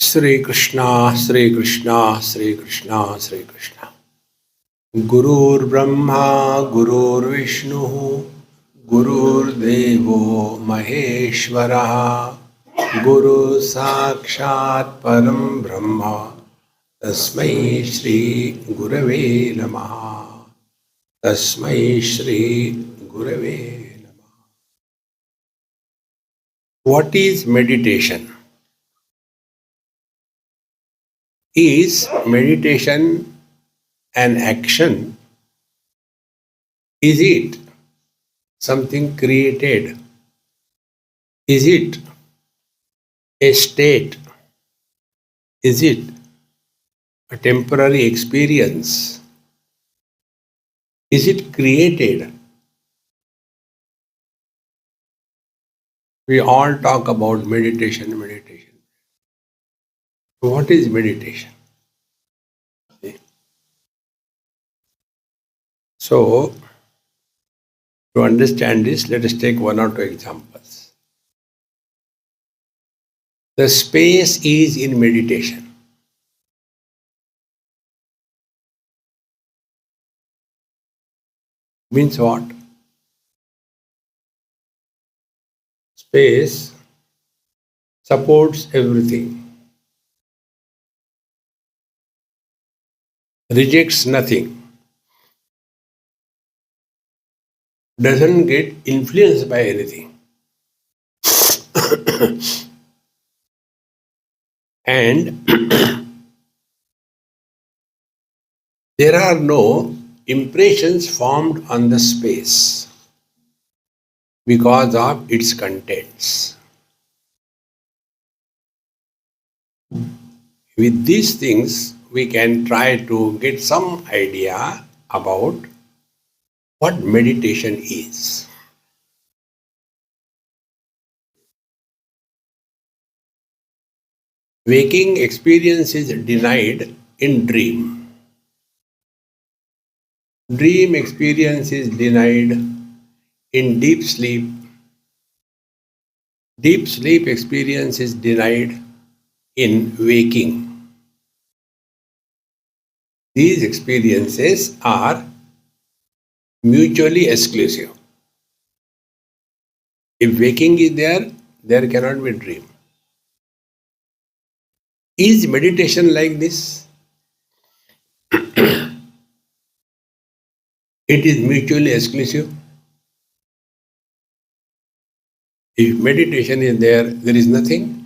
Sri Krishna, Sri Krishna, Sri Krishna, Sri Krishna. Gurur Brahma, Gurur Vishnu, Gurur Devo Maheshwara, Guru Sakshat Param Brahma, Tasmai Shri Gurave Namaha. Tasmai Shri Gurave Namaha. What is meditation? Is meditation an action? Is it something created? Is it a state? Is it a temporary experience? Is it created? We all talk about meditation, meditation. What is meditation? So, to understand this, let us take one or two examples. The space is in meditation. Means what? Space supports everything, rejects nothing, doesn't get influenced by anything. And there are no impressions formed on the space because of its contents. With these things, we can try to get some idea about what meditation is. Waking experience is denied in dream. Dream experience is denied in deep sleep. Deep sleep experience is denied in waking. These experiences are mutually exclusive. If waking is there, there cannot be dream. Is meditation like this? It is mutually exclusive. If meditation is there, there is nothing.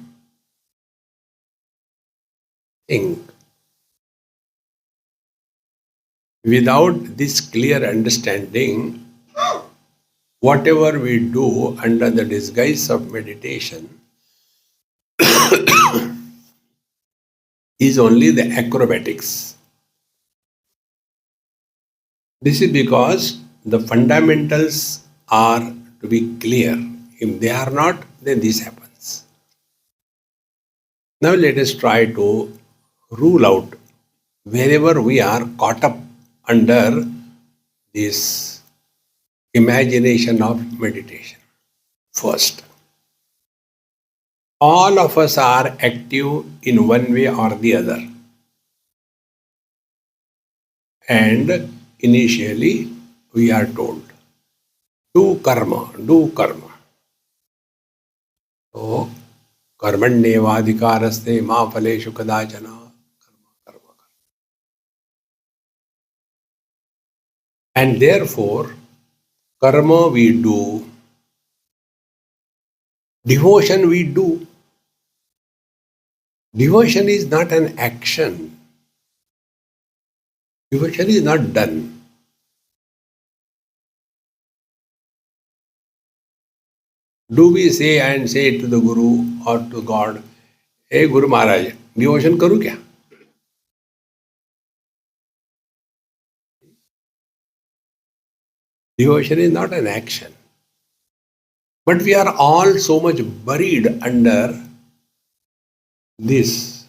Think. Without this clear understanding, whatever we do under the disguise of meditation is only the acrobatics. This is because the fundamentals are to be clear. If they are not, then this happens. Now let us try to rule out wherever we are caught up under this imagination of meditation. First, all of us are active in one way or the other. And initially, we are told, do karma, do karma. So, karmanyevadhikaraste ma phaleshu kadachana. Karma, karma. And therefore, karma we do, devotion we do. Devotion is not an action. Devotion is not done. Do we say and say to the Guru or to God, hey Guru Maharaj, devotion karu kya? Devotion is not an action. But we are all so much buried under this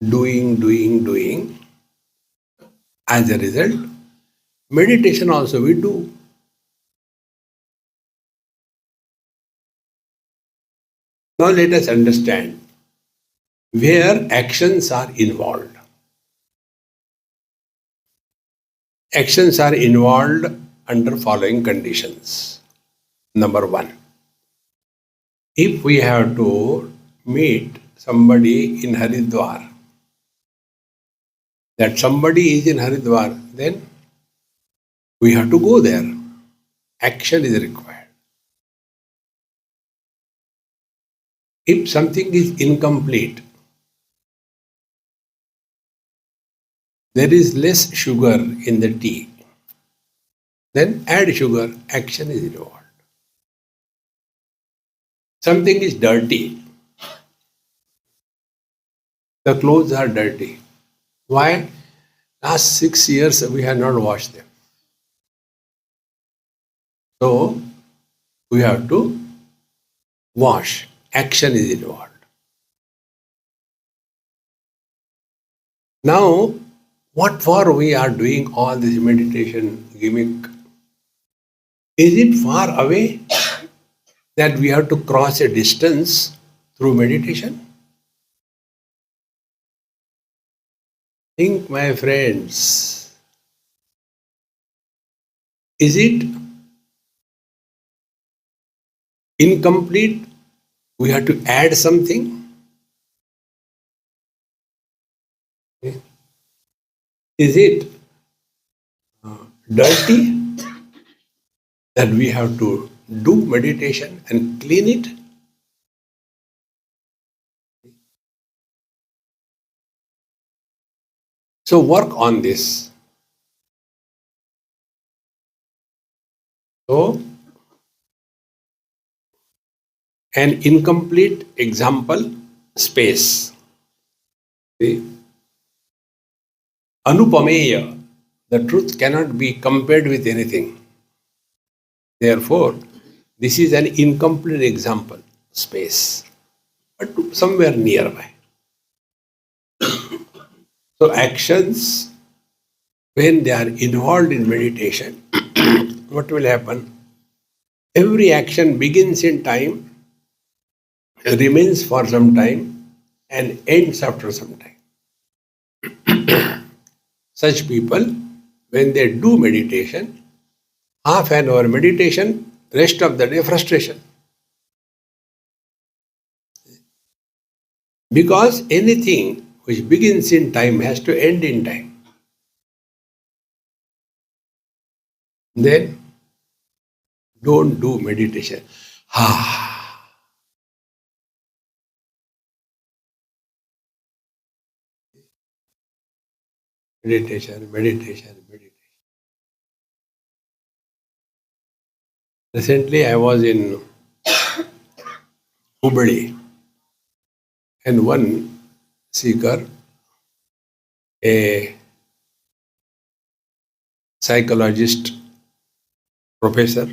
doing. As a result, meditation also we do. Now let us understand. where actions are involved. Actions are involved under following conditions. Number one, if we have to meet somebody in Haridwar, that somebody is in Haridwar, then we have to go there. Action is required. If something is incomplete, there is less sugar in the tea, then add sugar, action is involved. Something is dirty, the clothes are dirty. Why? Last 6 years we have not washed them. So we have to wash. Action is involved. Now, what for we are doing all this meditation gimmick? Is it far away that we have to cross a distance through meditation? Think, my friends. Is it incomplete? We have to add something? Is it dirty that we have to do meditation and clean it? So work on this. So, an incomplete example, space. See? Anupameya, the truth cannot be compared with anything. Therefore, this is an incomplete example, space, but somewhere nearby. So actions, when they are involved in meditation, what will happen? Every action begins in time, remains for some time, and ends after some time. Such people, when they do meditation, half an hour meditation, rest of the day frustration. Because anything which begins in time has to end in time. Then don't do meditation. Meditation, meditation, meditation. Recently I was in Hubli and one seeker, a psychologist professor,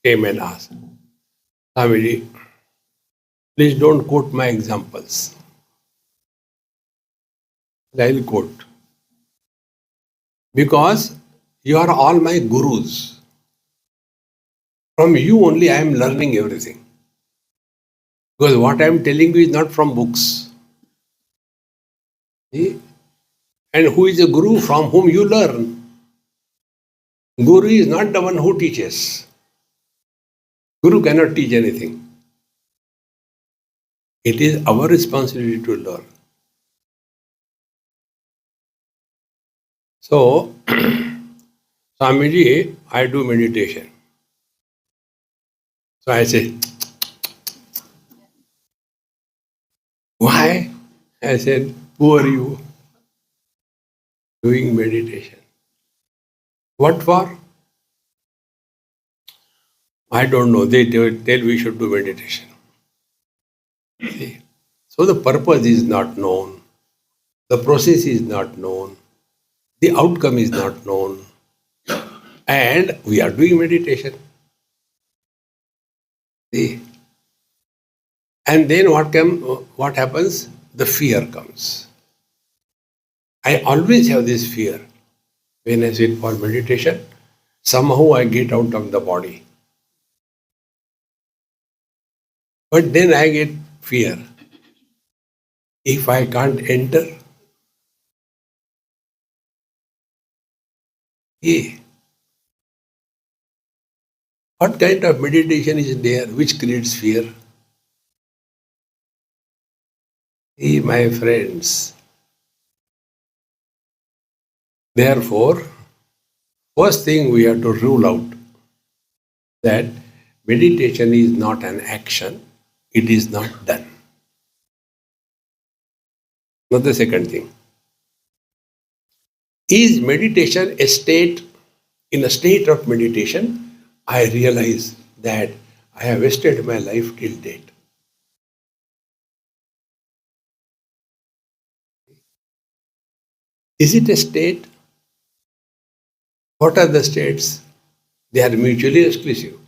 came and asked, Swamiji, please don't quote my examples. I will quote. Because you are all my gurus. From you only I am learning everything. Because what I am telling you is not from books. See? And who is a guru? From whom you learn. Guru is not the one who teaches. Guru cannot teach anything. It is our responsibility to learn. So, Swamiji, I do meditation. So I say, why? I said, who are you? Doing meditation. What for? I don't know. They tell we should do meditation. See? So the purpose is not known. The process is not known. The outcome is not known. And we are doing meditation. See? And then what happens? The fear comes. I always have this fear. When I sit for meditation, somehow I get out of the body. But then I get fear. If I can't enter, eh, what kind of meditation is there which creates fear? My friends, therefore, first thing we have to rule out that meditation is not an action, it is not done. Now the second thing, is meditation a state? In a state of meditation, I realize that I have wasted my life till date. Is it a state? What are the states? They are mutually exclusive.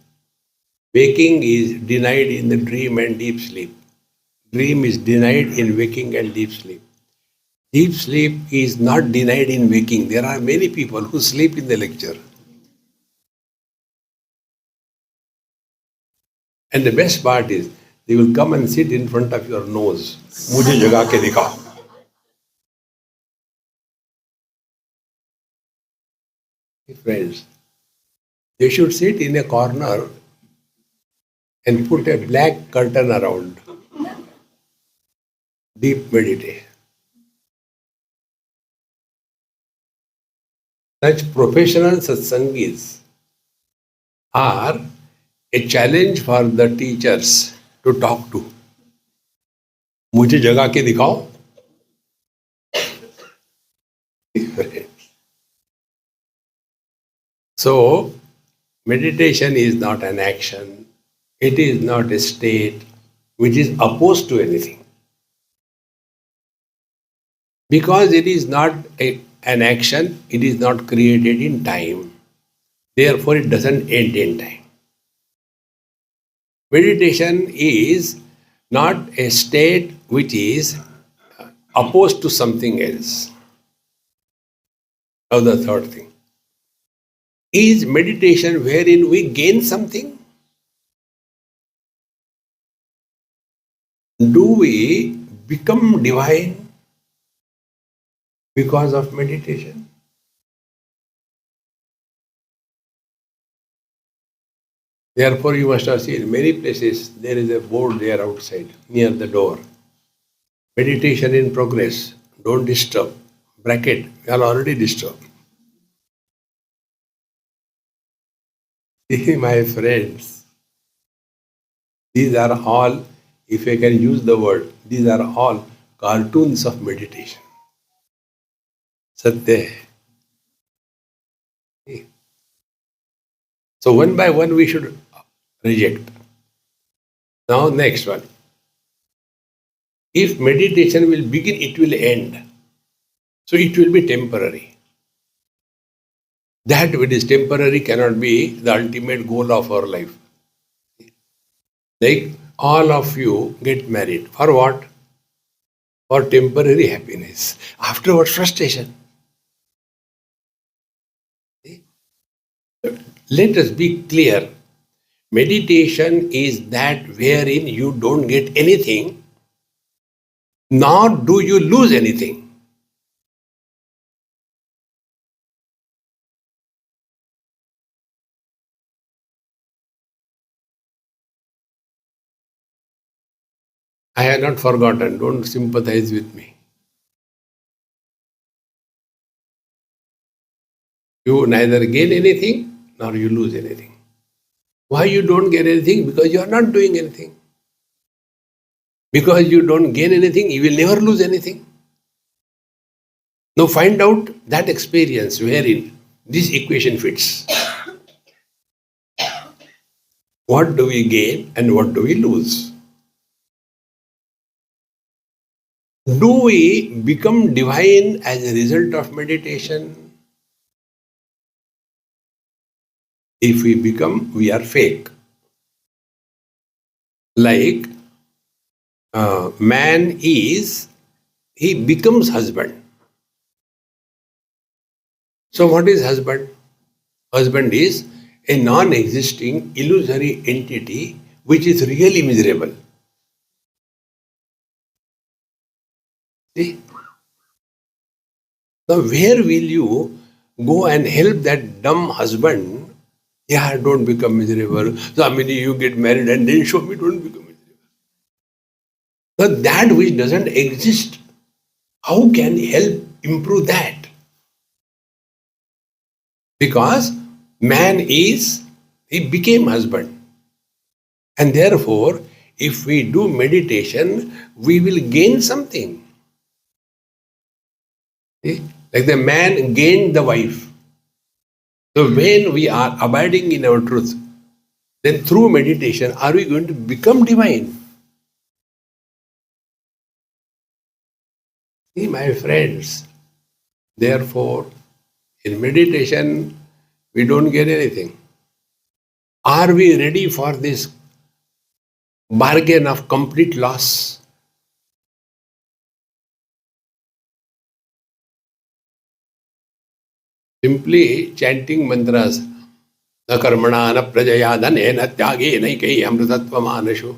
Waking is denied in the dream and deep sleep. Dream is denied in waking and deep sleep. Deep sleep is not denied in waking. There are many people who sleep in the lecture. And the best part is, they will come and sit in front of your nose. मुझे जगा के दिखाओ. Friends, they should sit in a corner and put a black curtain around. Deep meditation. Such professional satsangis are a challenge for the teachers to talk to. मुझे जगा के दिखाओ. So, meditation is not an action. It is not a state which is opposed to anything. Because it is not an action, it is not created in time. Therefore, it doesn't end in time. Meditation is not a state which is opposed to something else. Now, the third thing. Is meditation wherein we gain something? Do we become divine because of meditation? Therefore, you must have seen many places there is a board there outside near the door. Meditation in progress. Don't disturb. Bracket. You are already disturbed. My friends, these are all, if I can use the word, these are all cartoons of meditation. Satya hai. So one by one we should reject. Now next one. If meditation will begin, it will end. So it will be temporary. That which is temporary cannot be the ultimate goal of our life. Like all of you get married. For what? For temporary happiness. Afterwards, frustration. Let us be clear. Meditation is that wherein you don't get anything, nor do you lose anything. I have not forgotten. Don't sympathize with me. You neither gain anything nor you lose anything. Why you don't get anything? Because you are not doing anything. Because you don't gain anything, you will never lose anything. Now find out that experience wherein this equation fits. What do we gain and what do we lose? Do we become divine as a result of meditation? If we become, we are fake. Like man is, he becomes husband. So what is husband? Husband is a non-existing illusory entity which is really miserable. See? Now, where will you go and help that dumb husband? Yeah, don't become miserable. So, I mean, you get married and then show me don't become miserable. Now, that which doesn't exist, how can help improve that? Because man he became husband. And therefore, if we do meditation, we will gain something. See? Like the man gained the wife. So when we are abiding in our truth, then through meditation, are we going to become divine? See, my friends, therefore, in meditation, we don't get anything. Are we ready for this bargain of complete loss? Simply chanting mantras. न कर्मणा न प्रजया धने न त्यागे नैकैः अमृतत्वमानशु.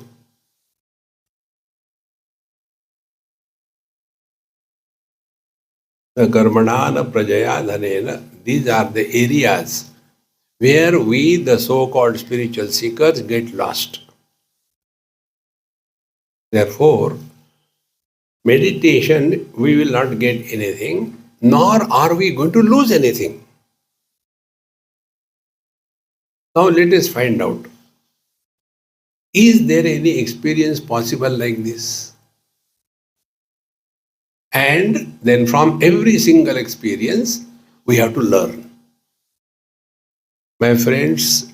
न कर्मणा न प्रजया धनेन. These are the areas where we, the so-called spiritual seekers, get lost. Therefore, meditation, we will not get anything, nor are we going to lose anything. Now let us find out. Is there any experience possible like this? And then from every single experience, we have to learn. My friends,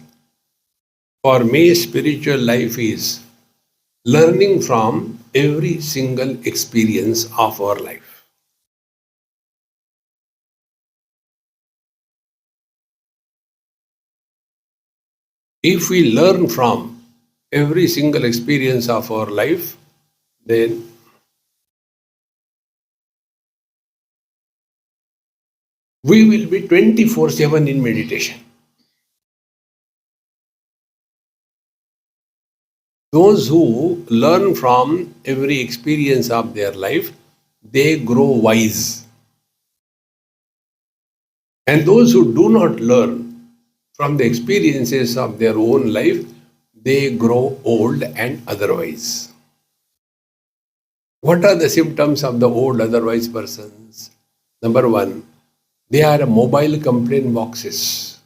for me, spiritual life is learning from every single experience of our life. If we learn from every single experience of our life, then we will be 24/7 in meditation. Those who learn from every experience of their life, they grow wise. And those who do not learn from the experiences of their own life, they grow old and otherwise. What are the symptoms of the old otherwise persons? Number one, they are mobile complaint boxes.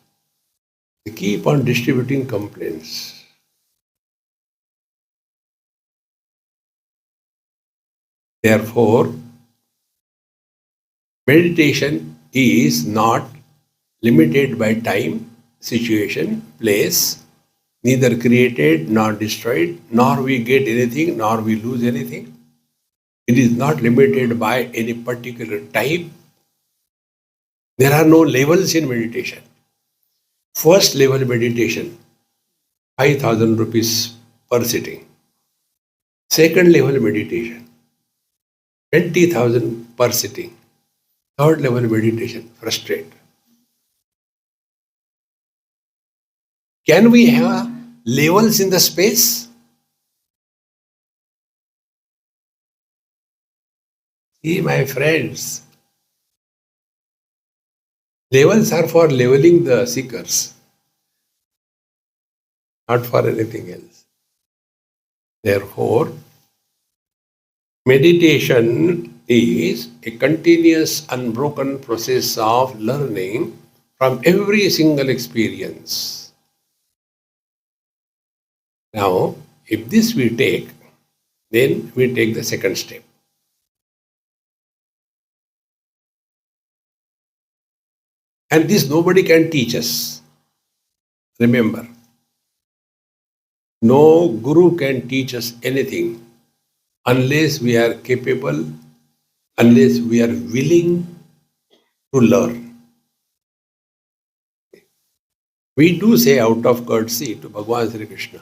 They keep on distributing complaints. Therefore, meditation is not limited by time, situation, place, neither created nor destroyed, nor we get anything, nor we lose anything. It is not limited by any particular type. There are no levels in meditation. First level meditation, 5,000 rupees per sitting. Second level meditation, 20,000 per sitting. Third level meditation, frustrate. Can we have levels in the space? See, my friends, levels are for leveling the seekers, not for anything else. Therefore, meditation is a continuous, unbroken process of learning from every single experience. Now, if this we take, then we take the second step. And this nobody can teach us. Remember, no guru can teach us anything unless we are capable, unless we are willing to learn. We do say out of courtesy to Bhagavan Sri Krishna,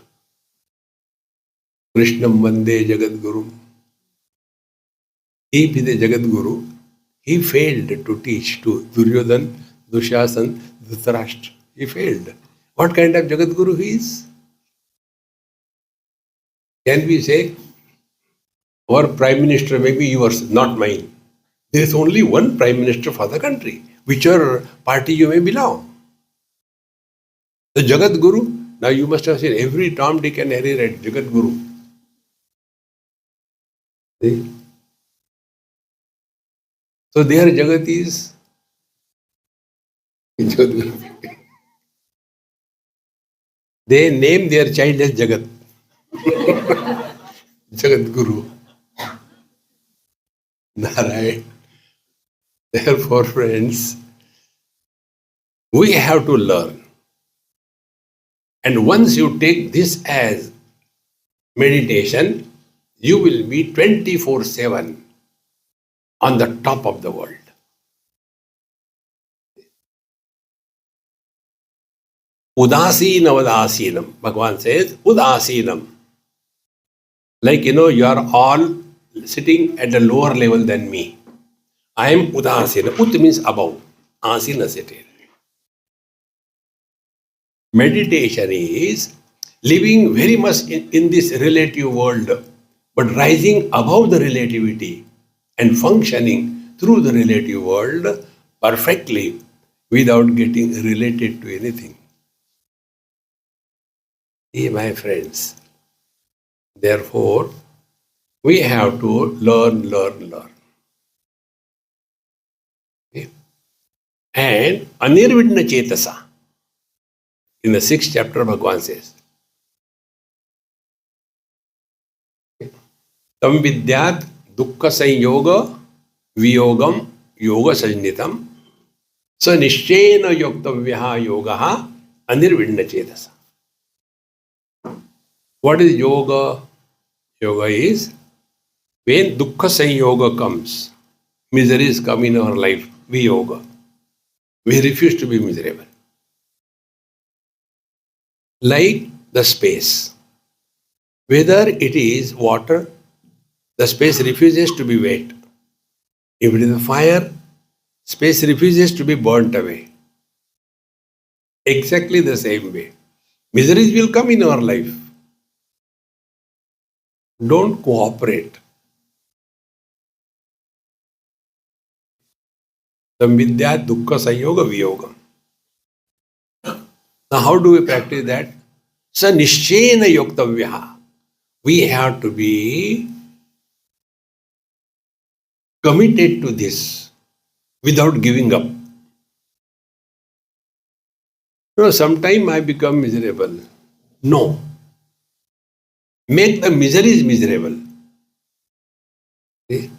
Krishnam Vande Jagat Guru. He is the Jagat Guru. He failed to teach to Duryodhan, Dushasan, Dhritarashtra. He failed. What kind of Jagat Guru he is? Can we say Our Prime Minister may be yours, not mine. There is only one Prime Minister for the country, whichever party you may belong. The Jagat Guru, now you must have seen every Tom, Dick and Harry read Jagat Guru. See? So their Jagat is Jagat Guru. They name their child as Jagat. Jagat Guru. Narayan. Therefore, friends, we have to learn. And once you take this as meditation, you will be 24/7 on the top of the world. Udasinam, Bhagavan says, Udasinam. Like, you are all sitting at a lower level than me. I am Udasina. Ut means above. Asina seated. Meditation is living very much in this relative world, but rising above the relativity and functioning through the relative world perfectly without getting related to anything. See, my friends, therefore, we have to learn. Okay? And Anirvidna Chetasa, in the 6th chapter, Bhagavan says, Tam vidyat dukkha sanyoga viyogam yoga sajnitam sa nishchena yoktavyaha yogaha anirvidna chetasa. What is yoga? Yoga is when dukkha sanyoga comes, miseries come in our life, viyoga. We refuse to be miserable. Like the space. Whether it is water, the space refuses to be wet. If it is a fire, space refuses to be burnt away. Exactly the same way. Miseries will come in our life. Don't cooperate. Samvidya dukkha sanyoga viyogam. Now how do we practice that? Sa nishchena yoktavyaha. We have to be committed to this without giving up. Sometime I become miserable. No. Make the miseries miserable. See?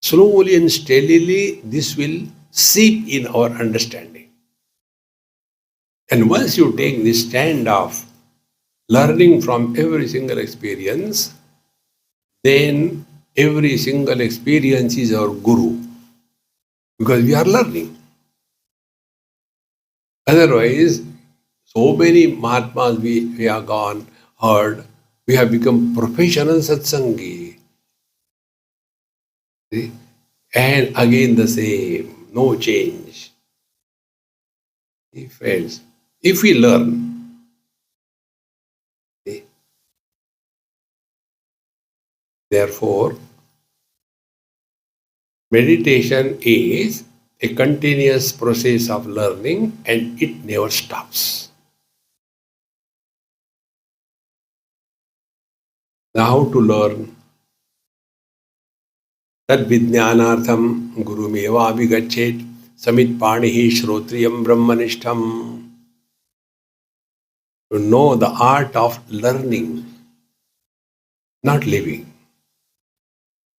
Slowly and steadily, this will seep in our understanding. And once you take this stand of learning from every single experience, then every single experience is our guru. Because we are learning. Otherwise, so many Mahatmas we have gone, heard, we have become professional satsangi. See? And again the same, no change. See, friends, if we learn, see, therefore, meditation is a continuous process of learning and it never stops. Now, how to learn? Tad vijnanartham gurumeva abhigachet samit panihi shrotriyam brahmanishtham. To know the art of learning, not living.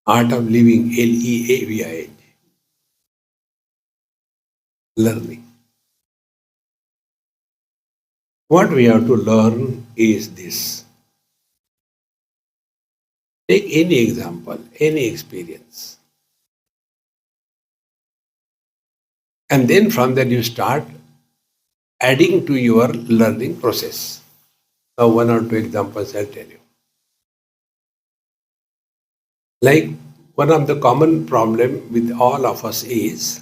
Art of living, Leaving. Learning. What we have to learn is this. Take any example, any experience. And then from that you start adding to your learning process. Now one or two examples I'll tell you. Like one of the common problem with all of us is,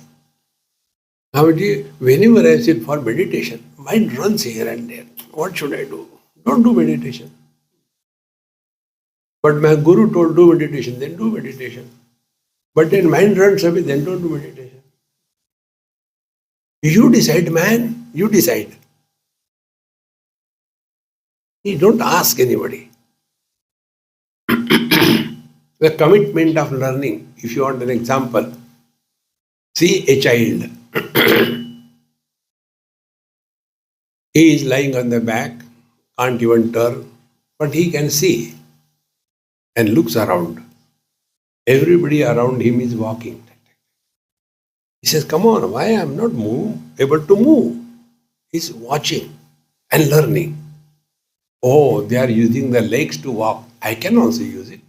whenever I sit for meditation, mind runs here and there. What should I do? Don't do meditation. But my guru told do meditation, then do meditation. But then mind runs away, then don't do meditation. You decide, man. You decide. You don't ask anybody. The commitment of learning, if you want an example, see a child. He is lying on the back, can't even turn, but he can see and looks around. Everybody around him is walking. He says, come on, why I am not able to move? He's watching and learning. Oh, they are using the legs to walk. I can also use it.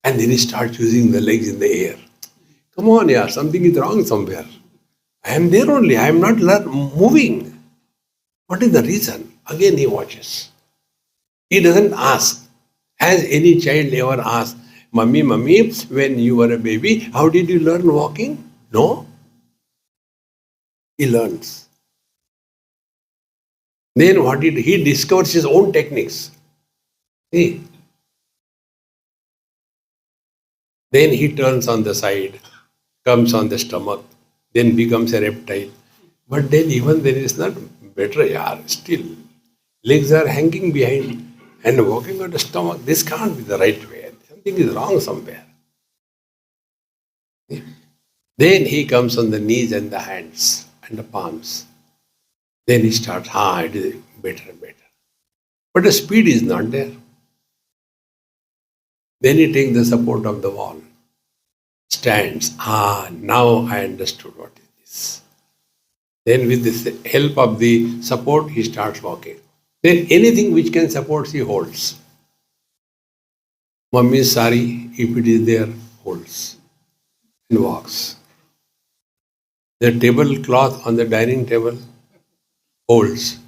And then he starts using the legs in the air. Come on, yeah, something is wrong somewhere. I am there only. I am not moving. What is the reason? Again he watches. He doesn't ask. Has any child ever asked, Mummy, when you were a baby, how did you learn walking? No. He learns. Then what he discovers his own techniques. See? Then he turns on the side, comes on the stomach, then becomes a reptile. But then even then it's not better, yaar. Still, legs are hanging behind and walking on the stomach. This can't be the right way. Something is wrong somewhere. Then he comes on the knees and the hands and the palms. Then he starts, it is better and better. But the speed is not there. Then he takes the support of the wall. Stands. Now I understood what is this. Then with the help of the support, he starts walking. Then anything which can support, he holds. Mummy's sari, if it is there, holds and walks. The tablecloth on the dining table holds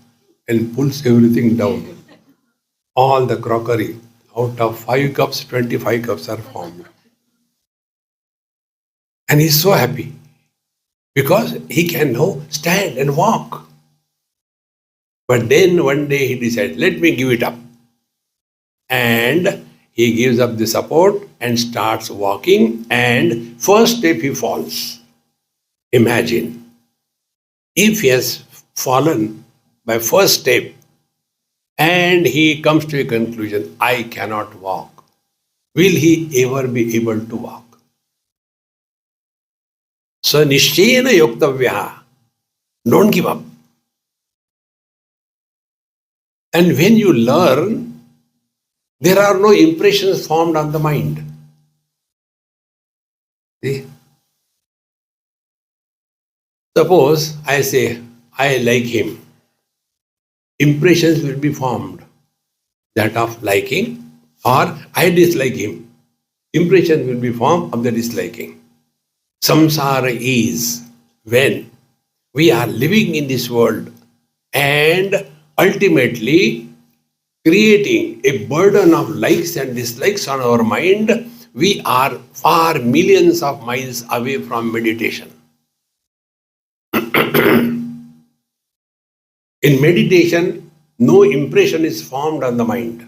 and pulls everything down. All the crockery, out of 5 cups, 25 cups are formed. And he's so happy because he can now stand and walk. But then one day he decides, let me give it up. And he gives up the support and starts walking, and first step he falls. Imagine, if he has fallen by first step and he comes to a conclusion, I cannot walk, will he ever be able to walk? So nishchena yoktavyaha, don't give up. And when you learn, there are no impressions formed on the mind. See? Suppose I say, I like him. Impressions will be formed, that of liking, or I dislike him. Impressions will be formed of the disliking. Samsara is when we are living in this world and ultimately creating a burden of likes and dislikes on our mind. We are far millions of miles away from meditation. In meditation, no impression is formed on the mind.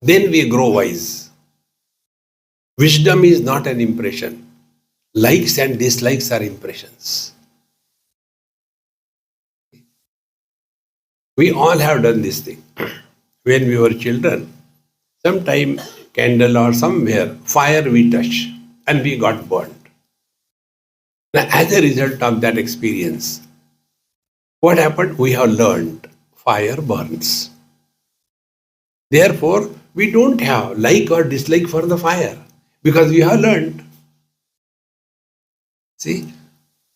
Then we grow wise. Wisdom is not an impression. Likes and dislikes are impressions. We all have done this thing. When we were children, sometime candle or somewhere, fire we touch and we got burnt. Now, as a result of that experience, what happened? We have learned fire burns. Therefore, we don't have like or dislike for the fire because we have learned. See?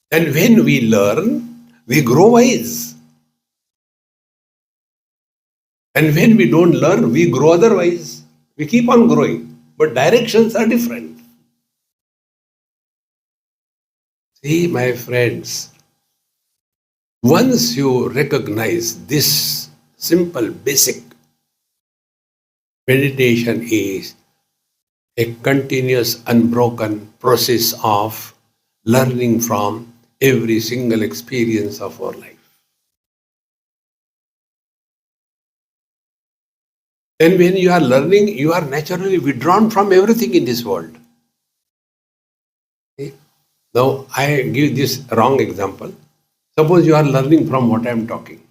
And when we learn, we grow wise. And when we don't learn, we grow otherwise. We keep on growing, but directions are different. See, my friends, once you recognize this simple, basic, meditation is a continuous, unbroken process of learning from every single experience of our life. And when you are learning, you are naturally withdrawn from everything in this world. Okay? Now, I give this wrong example. Suppose you are learning from what I am talking.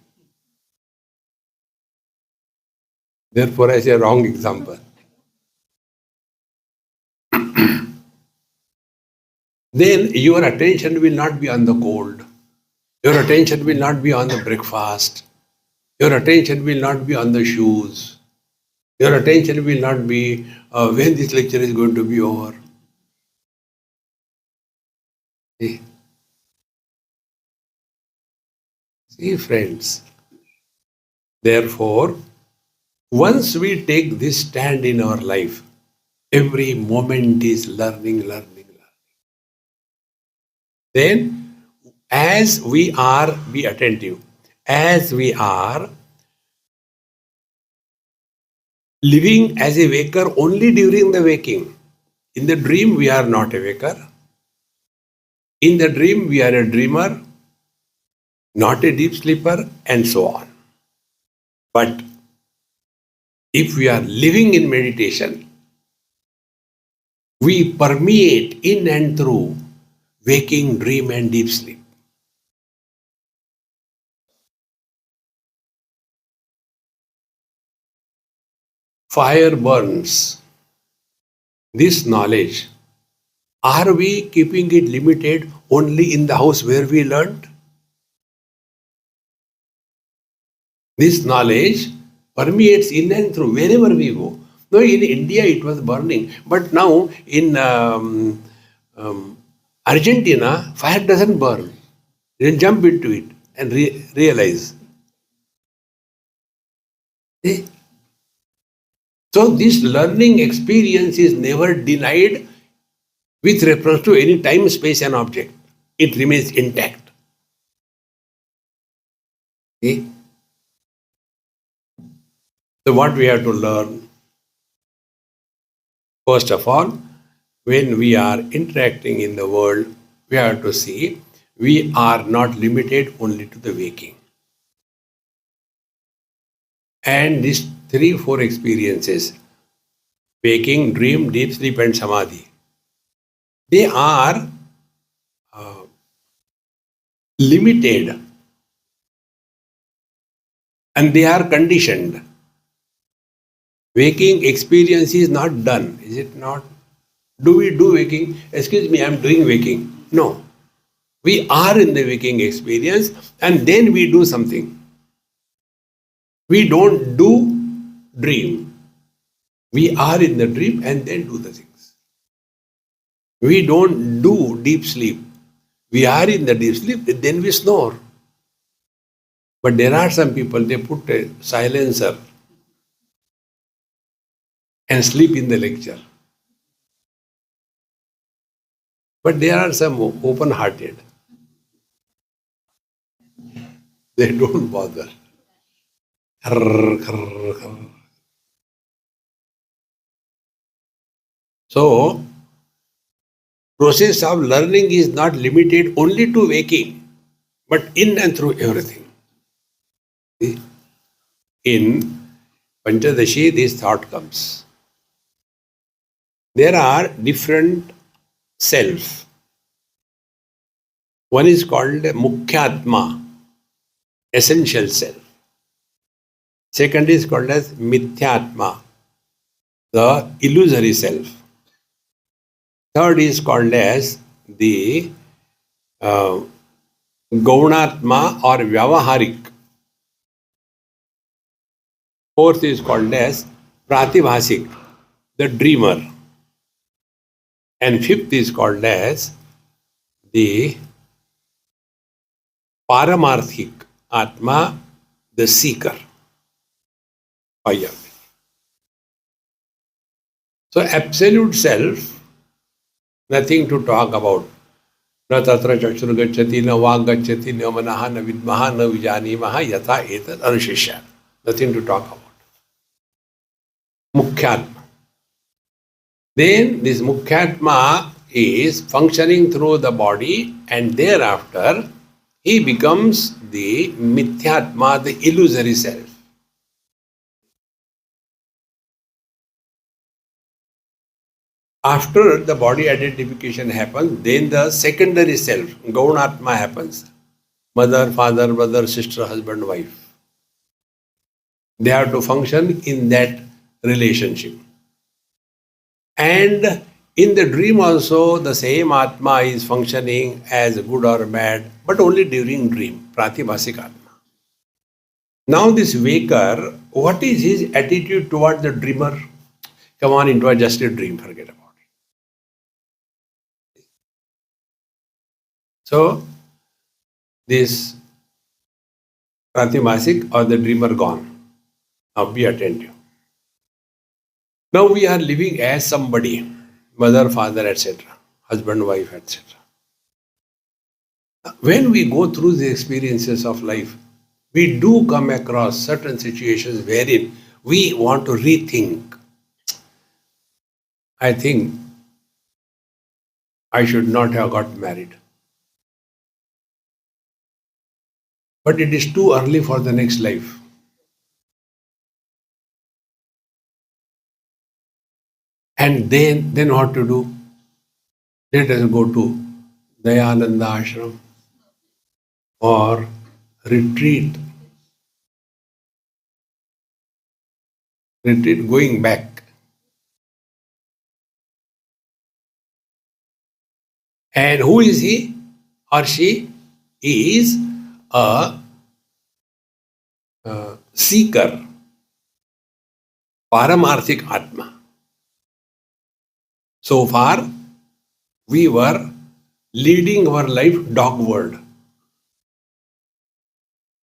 Therefore, I say wrong example. Then your attention will not be on the cold. Your attention will not be on the breakfast. Your attention will not be on the shoes. Your attention will not be when this lecture is going to be over. See, See friends. Therefore, once we take this stand in our life, every moment is learning, learning, learning. Then, as we are, be attentive, as we are living as a waker only during the waking. In the dream, we are not a waker. In the dream, we are a dreamer, not a deep sleeper, and so on. But if we are living in meditation, we permeate in and through waking, dream, and deep sleep. Fire burns. This knowledge, are we keeping it limited only in the house where we learned? This knowledge permeates in and through wherever we go. Now in India it was burning, but now in Argentina, fire doesn't burn. You jump into it and realize. See? So this learning experience is never denied with reference to any time, space and object. It remains intact. See? So what we have to learn? First of all, when we are interacting in the world, we have to see we are not limited only to the waking. And these 3-4 experiences, waking, dream, deep sleep and samadhi, they are limited and they are conditioned. Waking experience is not done, is it not? Do we do waking? Excuse me, I am doing waking. No. We are in the waking experience and then we do something. We don't do dream. We are in the dream and then do the things. We don't do deep sleep. We are in the deep sleep, then we snore. But there are some people, they put a silencer and sleep in the lecture. But there are some open-hearted. They don't bother. So, process of learning is not limited only to waking, but in and through everything. In Panchadashi, this thought comes. There are different selves. One is called Mukhyatma, essential self. Second is called as Mithyatma, the illusory self. Third is called as the Gaunatma or Vyavaharik. Fourth is called as Pratibhasik, the dreamer. And fifth is called as the Paramarthik Atma, the seeker. So absolute self, nothing to talk about. Na tatra chakshur gacchati, na vak gacchati, na manaha, na vidmaha, na vijanimaha, yatha etat anushisya. Nothing to talk about. Mukhyatma. Then this Mukhyatma is functioning through the body and thereafter he becomes the Mithyatma, the illusory self. After the body identification happens, then the secondary self, Gaunatma happens. Mother, father, brother, sister, husband, wife. They have to function in that relationship. And in the dream also, the same Atma is functioning as good or bad, but only during dream, Pratibhasik Atma. Now this waker, what is his attitude toward the dreamer? Come on, it was just a dream, forget about it. So, this Pratibhasik or the dreamer gone. Now be attentive. Now we are living as somebody, mother, father, etc., husband, wife, etc. When we go through the experiences of life, we do come across certain situations wherein we want to rethink. I think I should not have got married. But it is too early for the next life. And then what to do? Let us go to Dayananda ashram or retreat. Retreat going back. And who is he or she? He is a seeker, Paramarthik Atma. So far, we were leading our life dogward.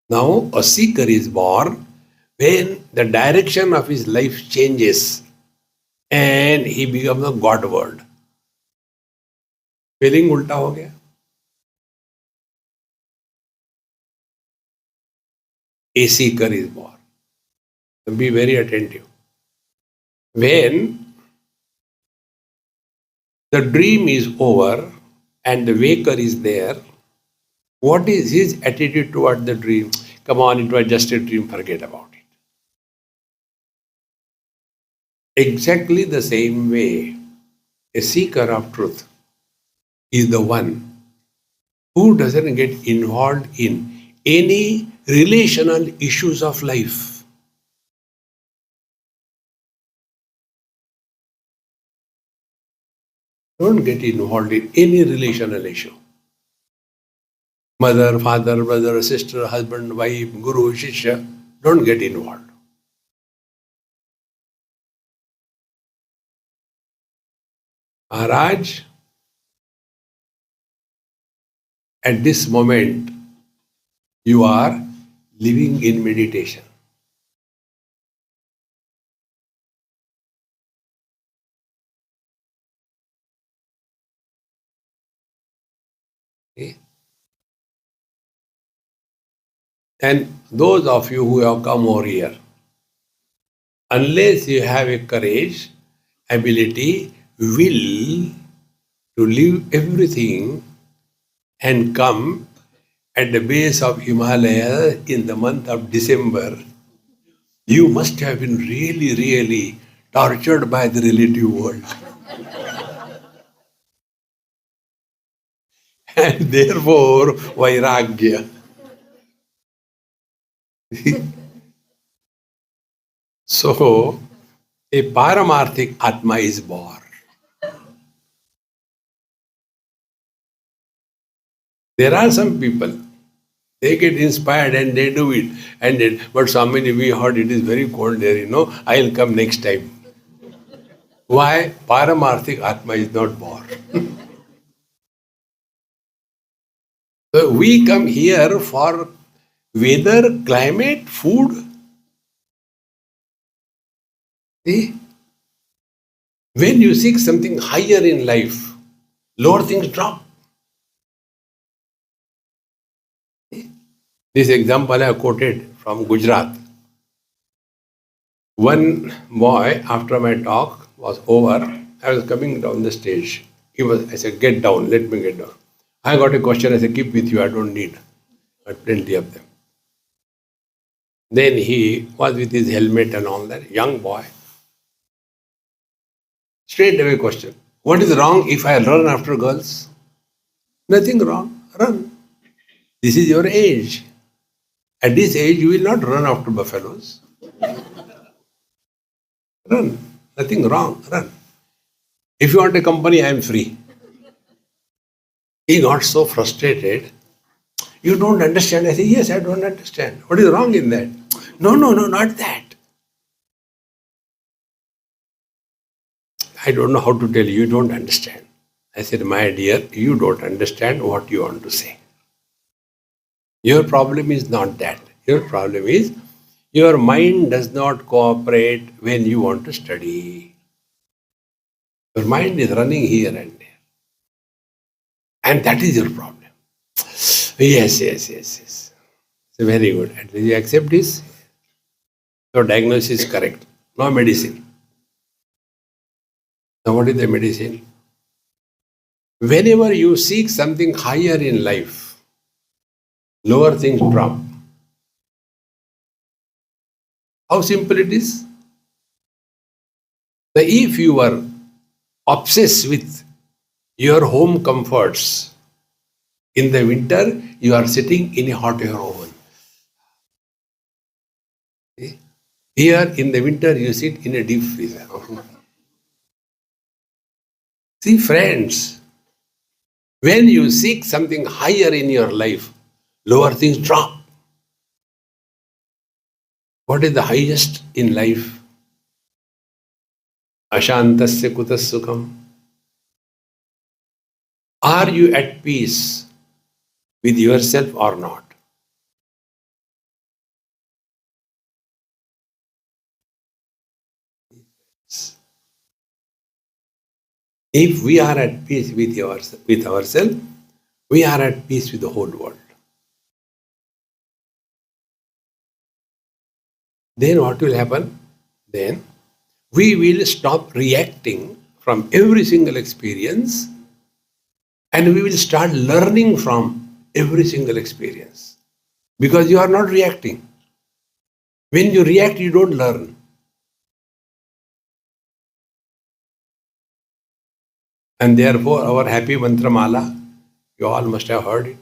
Now, a seeker is born when the direction of his life changes and he becomes a godward. Feeling ulta ho gaya. A seeker is born. So be very attentive. When the dream is over and the waker is there, what is his attitude toward the dream? Come on, it was just a dream, forget about it. Exactly the same way, a seeker of truth is the one who doesn't get involved in any relational issues of life. Don't get involved in any relational issue. Mother, father, brother, sister, husband, wife, guru, shishya, don't get involved. Maharaj, at this moment, you are living in meditation. Okay? And those of you who have come over here, unless you have a courage, ability, will to leave everything and come at the base of Himalaya in the month of December, you must have been really, really tortured by the relative world. And therefore, Vairagya. So, a Paramarthik Atma is born. There are some people, they get inspired and they do it. But Swamiji, we heard it is very cold there, I'll come next time. Why? Paramarthik Atma is not born. So we come here for weather, climate, food. See? When you seek something higher in life, lower things drop. This example I quoted from Gujarat. One boy, after my talk was over, I was coming down the stage. I said, get down, let me get down. I got a question, I said, keep with you, I don't need. But plenty of them. Then he was with his helmet and all that, young boy. Straight away question. What is wrong if I run after girls? Nothing wrong. Run. This is your age. At this age, you will not run after buffaloes. Run. Nothing wrong. Run. If you want a company, I am free. He got so frustrated. You don't understand. I say, yes, I don't understand. What is wrong in that? No, not that. I don't know how to tell you. You don't understand. I said, my dear, you don't understand what you want to say. Your problem is not that. Your problem is your mind does not cooperate when you want to study. Your mind is running here and there. And that is your problem. Yes. So very good. At least you accept this. Your diagnosis is correct. No medicine. Now what is the medicine? Whenever you seek something higher in life, lower things drop. How simple it is? So if you are obsessed with your home comforts, in the winter you are sitting in a hot air oven. Here in the winter you sit in a deep freezer. See friends, when you seek something higher in your life, lower things drop. What is the highest in life? Ashantasya kutas sukham. Are you at peace with yourself or not? If we are at peace with ourselves, we are at peace with the whole world. Then what will happen? Then we will stop reacting from every single experience and we will start learning from every single experience. Because you are not reacting. When you react, you don't learn. And therefore, our happy mantra mala, you all must have heard it.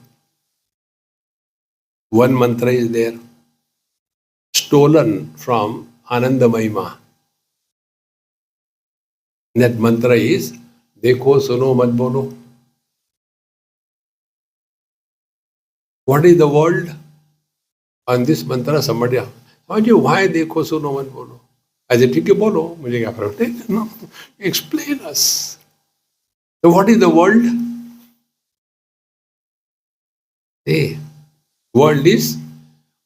One mantra is there, stolen from Ananda Mahima. That mantra is, Dekho suno mat bolo. What is the world? On this mantra, somebody asked, why dekho suno mat bolo? I said, ठीक है बोलो, मुझे क्या फर्क है? No, explain us. So what is the world? The world is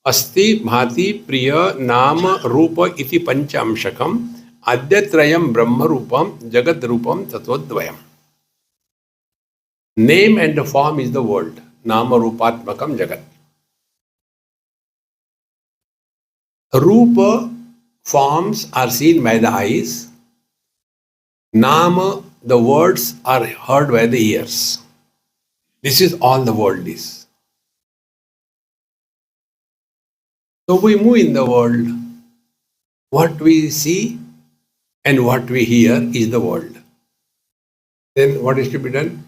Asti Bhati Priya Nama Rupa Iti Panchamshakam Adyatrayam Brahma Rupam Jagat Rupam Tatvodvayam. Name and form is the world. Nama Rupatmakam Jagat. Rupa forms are seen by the eyes. Nama, the words are heard by the ears. This is all the world is. So we move in the world. What we see and what we hear is the world. Then what is to be done?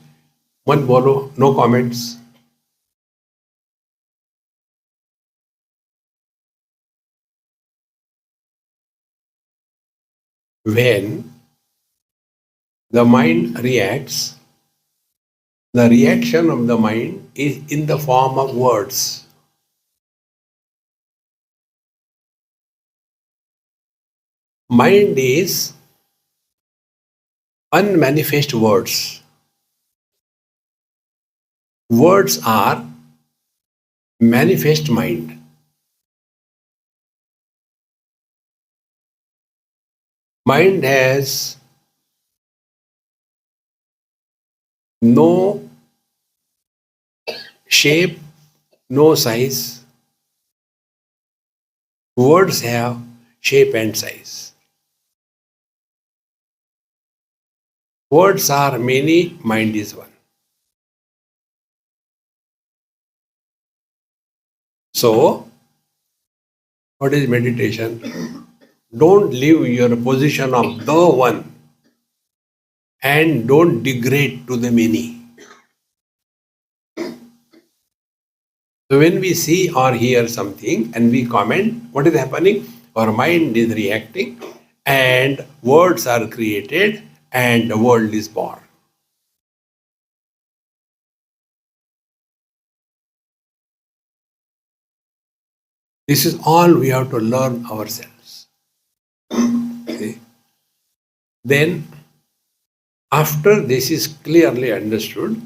One bolo, no comments. When the mind reacts, the reaction of the mind is in the form of words. Mind is unmanifest words. Words are manifest mind. Mind has no shape, no size. Words have shape and size. Words are many, mind is one. So, what is meditation? Don't leave your position of the one and don't degrade to the many. So when we see or hear something and we comment, what is happening? Our mind is reacting and words are created and the world is born. This is all we have to learn ourselves. See? Then, after this is clearly understood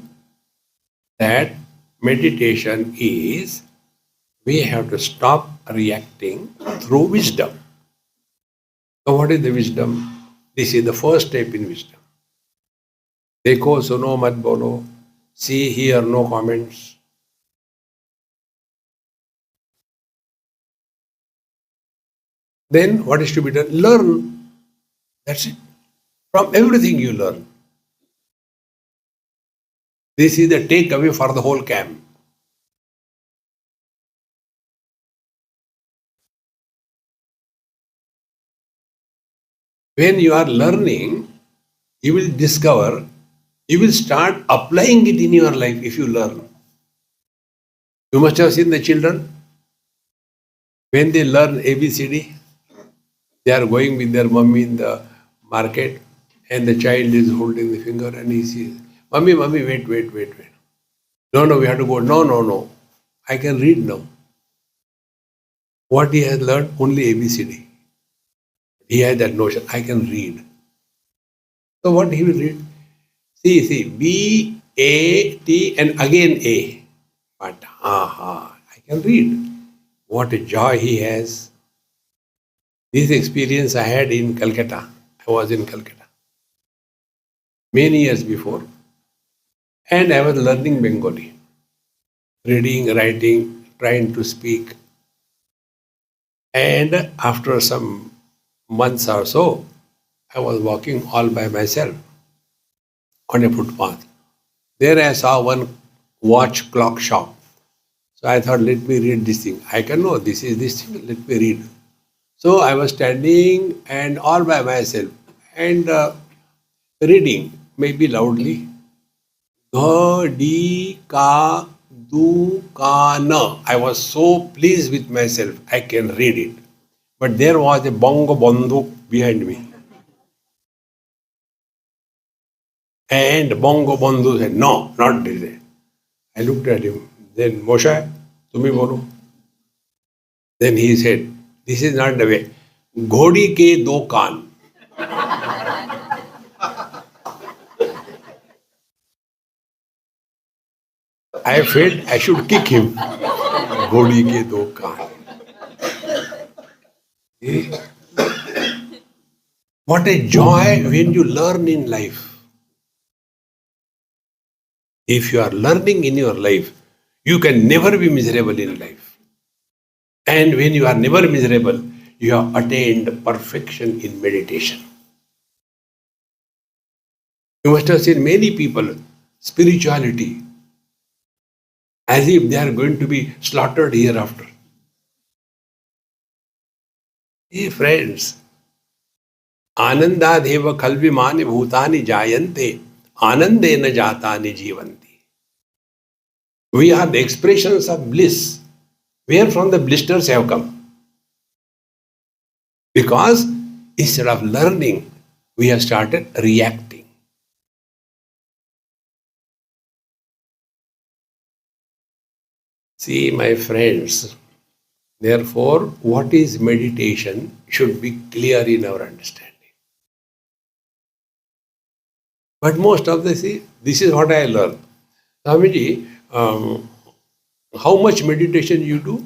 that meditation is, we have to stop reacting through wisdom. So what is the wisdom? This is the first step in wisdom. Dekho suno mat bolo. See, hear, no comments. Then what is to be done? Learn. That's it. From everything you learn. This is the takeaway for the whole camp. When you are learning, you will discover, you will start applying it in your life if you learn. You must have seen the children. When they learn ABCD, they are going with their mummy in the market and the child is holding the finger and he says, Mummy, wait. No, we have to go. No. I can read now. What he has learned? Only ABCD. He has that notion. I can read. So what he will read? See, B, A, T and again A. But I can read. What a joy he has. This experience I had in Calcutta. I was in Calcutta many years before. And I was learning Bengali. Reading, writing, trying to speak. And after some months or so, I was walking all by myself on a footpath. There I saw one watch clock shop. So I thought, let me read this thing. I can know this is this thing, let me read. So I was standing and all by myself and reading, maybe loudly. Gha, di, ka, du, ka, na. I was so pleased with myself, I can read it. But there was a bongo banduk behind me. And bongo bandhu said, no, not this. I looked at him. Then, Moshe, tumi bolo. Then he said, this is not the way. Ghodi ke do kaan. I felt I should kick him. Ghodi ke do kaan. What a joy when you learn in life. If you are learning in your life, you can never be miserable in life. And when you are never miserable, you have attained perfection in meditation. You must have seen many people, spirituality, as if they are going to be slaughtered hereafter. Hey friends, Anandadeva kalvimani bhutani jayante, anandena jatani jivanti. We are the expressions of bliss. Where from the blisters have come? Because instead of learning, we have started reacting. See, my friends, therefore, what is meditation should be clear in our understanding. But most of this is what I learned. Swamiji, how much meditation you do?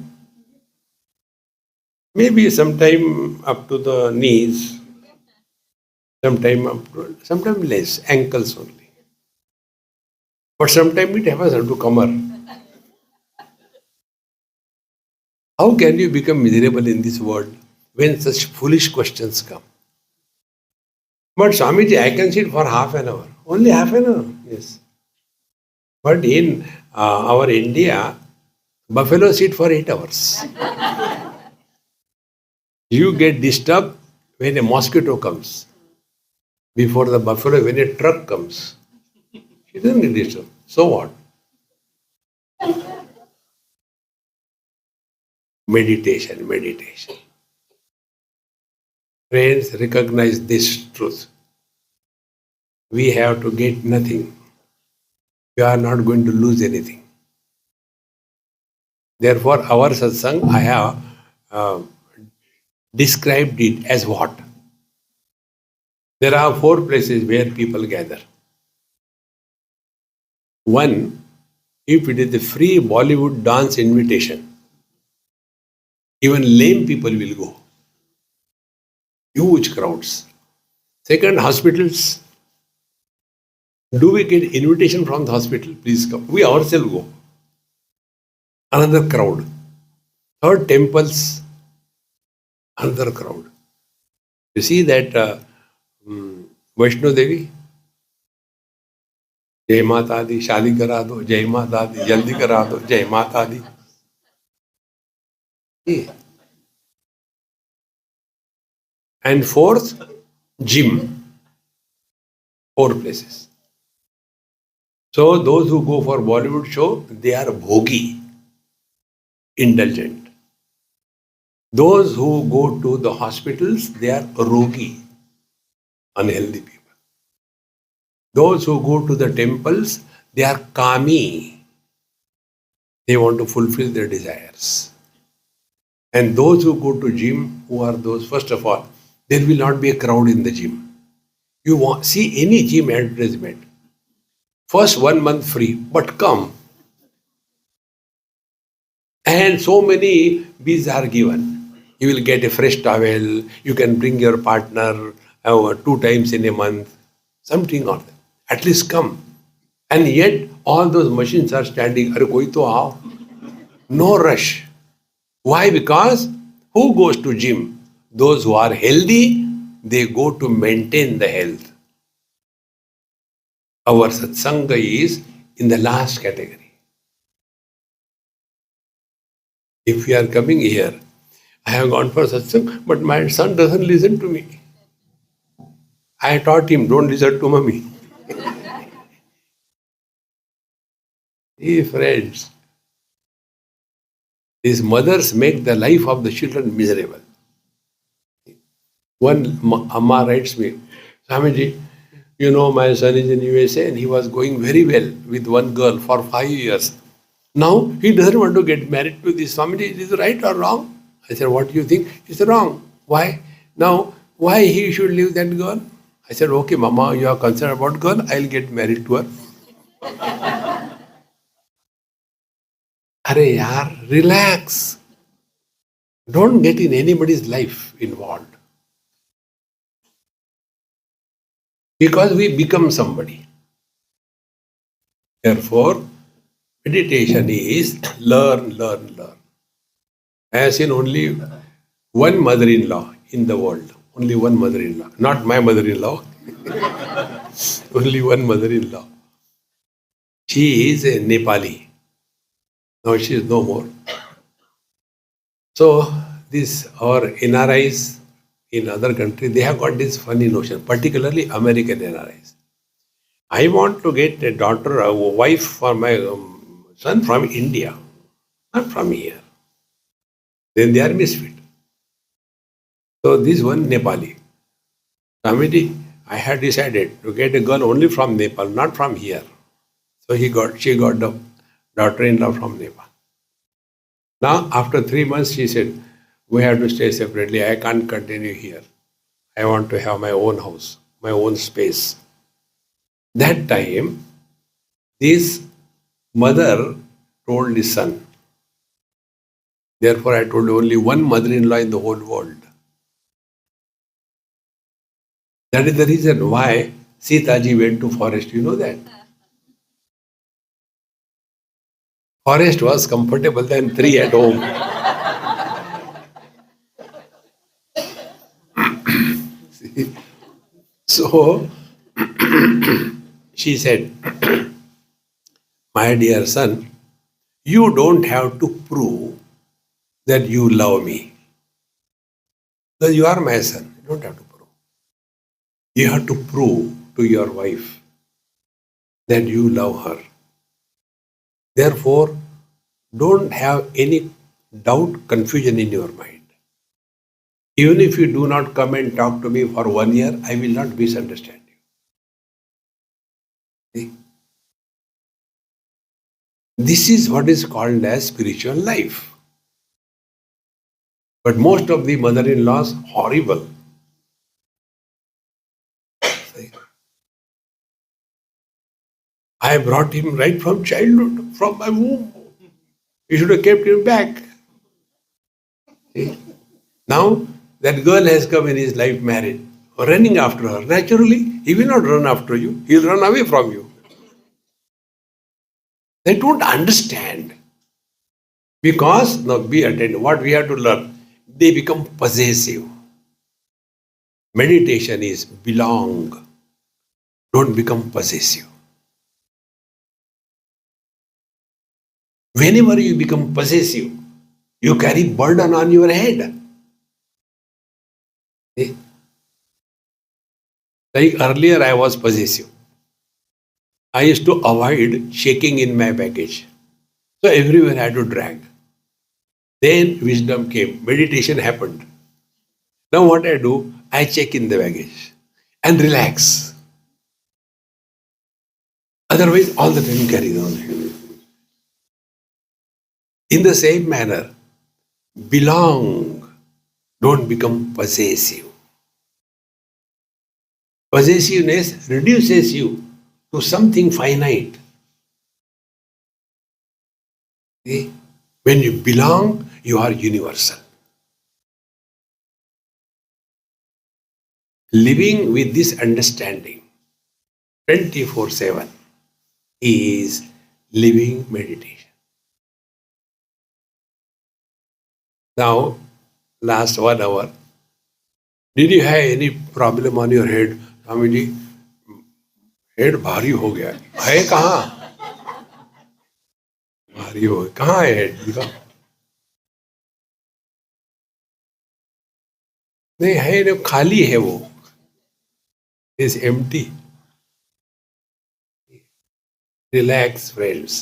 Maybe sometime up to the knees, sometime less, ankles only. But sometimes it happens up to kamar. How can you become miserable in this world when such foolish questions come? But Swamiji, I can sit for half an hour. Only half an hour, yes. But in our India, buffalo sit for 8 hours. You get disturbed when a mosquito comes. Before the buffalo, when a truck comes, she doesn't get disturbed. So what? Meditation, meditation. Friends, recognize this truth. We have to get nothing. You are not going to lose anything. Therefore, our satsang, I have uh, described it as what? There are four places where people gather. One, if it is a free Bollywood dance invitation, even lame people will go. Huge crowds. Second, hospitals. Do we get invitation from the hospital? Please come. We ourselves go. Another crowd. Third, temples. Another crowd. You see that Vaishno Devi, जय माता दी, शादी करा दो, जय माता दी, जल्दी करा दो, जय माता दी. And fourth, gym. Four places. So those who go for Bollywood show, they are bhogi, indulgent. Those who go to the hospitals, they are rogi, unhealthy people. Those who go to the temples, they are kami. They want to fulfill their desires. And those who go to gym, who are those, first of all, there will not be a crowd in the gym. You want see any gym advertisement. First 1 month free, but come. And so many bees are given. You will get a fresh towel. You can bring your partner 2 times in a month. Something or that. At least come. And yet all those machines are standing. Arey koi to aao. No rush. Why? Because who goes to gym? Those who are healthy, they go to maintain the health. Our satsanga is in the last category. If you are coming here, I have gone for satsang, but my son doesn't listen to me. I taught him, don't listen to mommy. Hey friends, these mothers make the life of the children miserable. One Amma writes me, Swamiji, you know my son is in USA and he was going very well with one girl for 5 years. Now he doesn't want to get married to this. Swamiji, is it right or wrong? I said, what do you think? He said, wrong. Why? Now, why he should leave that girl? I said, okay, Mama, you are concerned about girl, I'll get married to her. Arey yaar, relax. Don't get in anybody's life involved. Because we become somebody. Therefore, meditation is learn, learn, learn. I have seen only one mother-in-law in the world. Only one mother-in-law. Not my mother-in-law. Only one mother-in-law. She is a Nepali. Now she is no more. So this our NRIs in other countries, they have got this funny notion, particularly American NRIs. I want to get a daughter, a wife for my son from India, not from here. Then they are misfit. So this one Nepali. Swamiji, I had decided to get a girl only from Nepal, not from here. So she got the daughter-in-law from Nepal. Now, after 3 months, she said, we have to stay separately. I can't continue here. I want to have my own house, my own space. That time, this mother told the son. Therefore, I told only one mother-in-law in the whole world. That is the reason why Sitaji went to forest. You know that? Forest was comfortable than 3 at home. So, she said, my dear son, you don't have to prove that you love me. Because you are my son. You don't have to prove. You have to prove to your wife that you love her. Therefore, don't have any doubt, confusion in your mind. Even if you do not come and talk to me for 1 year, I will not misunderstand you. See? This is what is called as spiritual life. But most of the mother-in-laws, horrible. I brought him right from childhood, from my womb. You should have kept him back. See? Now that girl has come in his life married, running after her. Naturally, he will not run after you. He will run away from you. They don't understand. Because, now be attentive, what we have to learn, they become possessive. Meditation is belong. Don't become possessive. Whenever you become possessive, you carry burden on your head. See? Like earlier, I was possessive. I used to avoid checking in my baggage. So everywhere I had to drag. Then wisdom came, meditation happened. Now what I do, I check in the baggage and relax. Otherwise, all the time carry on. In the same manner, belong, don't become possessive. Possessiveness reduces you to something finite. See? When you belong, you are universal. Living with this understanding 24/7 is living meditation. Now, last 1 hour, did you have any problem on your head? Swamiji, head भारी हो गया है कहाँ भारी हो गया कहाँ है हेड दिखा नहीं है ना खाली है वो is empty relax friends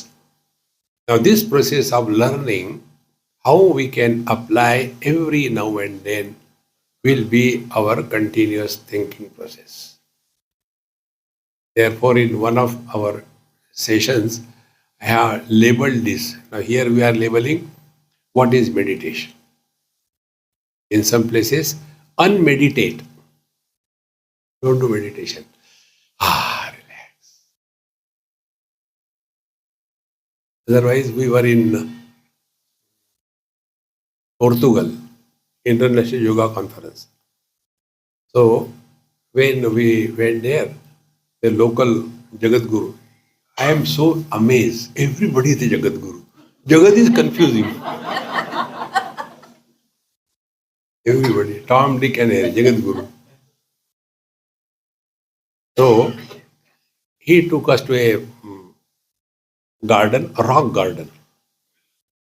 now this process of learning how we can apply every now and then will be our continuous thinking process. Therefore, in one of our sessions, I have labeled this. Now, here we are labeling what is meditation. In some places, unmeditate. Don't do meditation. Relax. Otherwise, we were in Portugal, International Yoga Conference. So, when we went there, the local Jagat Guru, I am so amazed. Everybody is the Jagat Guru. Jagat is confusing. Everybody, Tom, Dick and Harry, Jagat Guru. So, he took us to a garden, a rock garden.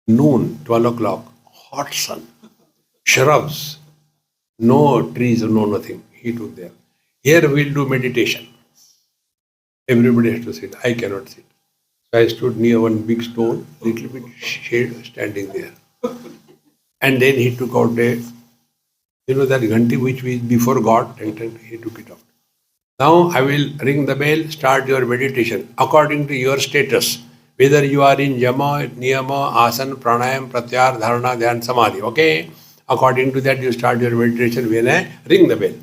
Noon, 12 o'clock, hot sun, shrubs, no trees, no nothing. He took there. Here we'll do meditation. Everybody has to sit. I cannot sit. So I stood near one big stone, little bit shade standing there. And then he took out a, that ghanti which we before God, and he took it out. Now I will ring the bell, start your meditation according to your status. Whether you are in Yama, Niyama, Asana, Pranayam, Pratyahar, Dharana, Dhyan, Samadhi. Okay? According to that, you start your meditation when I ring the bell.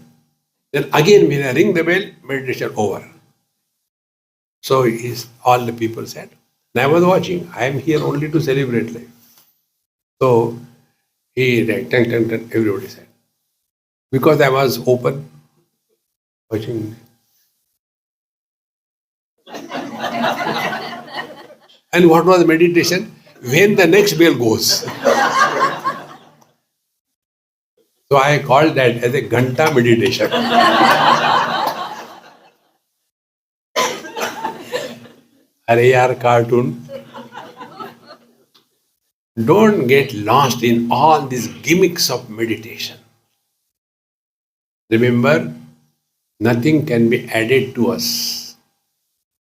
Then again, when I ring the bell, meditation over. So all the people said, and I was watching. I am here only to celebrate life. So he rang, tang, tang, tang, everybody said. Because I was open, watching. And what was meditation? When the next bell goes. So I called that as a Ghanta meditation. Are yaar cartoon. Don't get lost in all these gimmicks of meditation. Remember, Nothing can be added to us.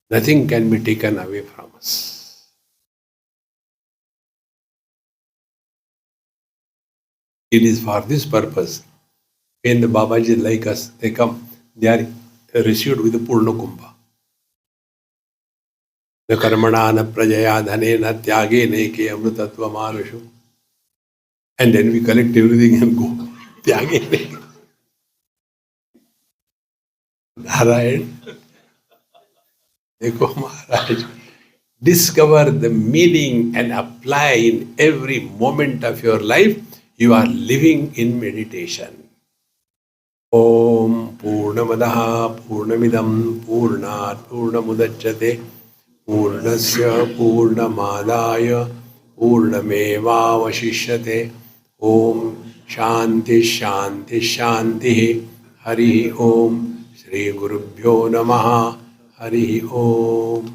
Nothing can be taken away from us. It is for this purpose. When the Babaji like us, they come, they are received with the Purna Kumbha. The karmana na prajaya dhane na tyage ne ke amrutatva manushu. And then we collect everything and go. Tyage ne. Narayan. Dekho Maharaj. Discover the meaning and apply in every moment of your life. You are living in meditation. Om Purnamadaha Purnamidam Purnat Purnamudachyate Purnasya Purnamadaya Purnamevavashishyate. Om Shanti Shanti Shanti. Hari Om. Shri Gurubhyo Namaha. Hari Om.